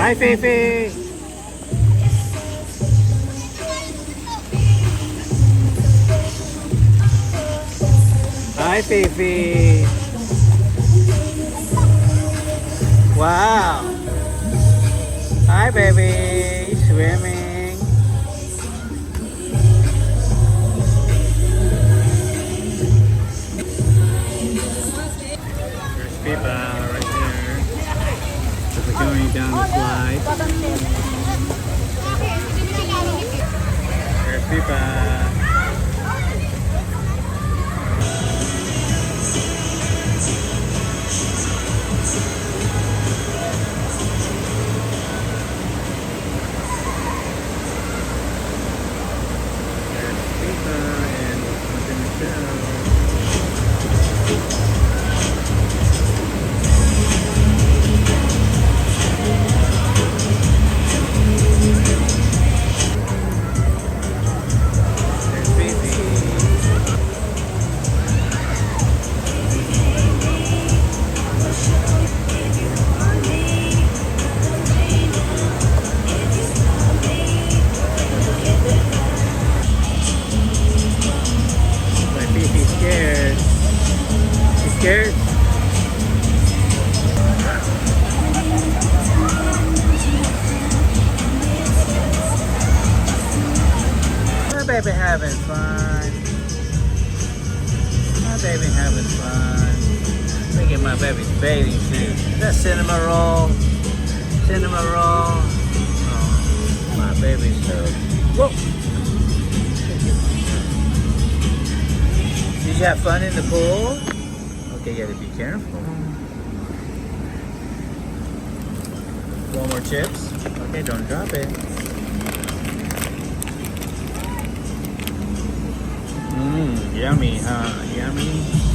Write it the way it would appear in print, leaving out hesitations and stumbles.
Hi, Fifi. Hi, Fifi. Wow. Hi, baby. Swimming. There's Pipa right there. We're going down the slide. There's Pipa. Scared? My baby having fun. My baby having fun. Look at my baby's bathing suit. Is that cinema roll? Cinema roll. Oh, my baby's so. Whoa! Did you have fun in the pool? Okay, you gotta be careful. One more chips. Okay, don't drop it. Mmm, yummy, huh? Yummy.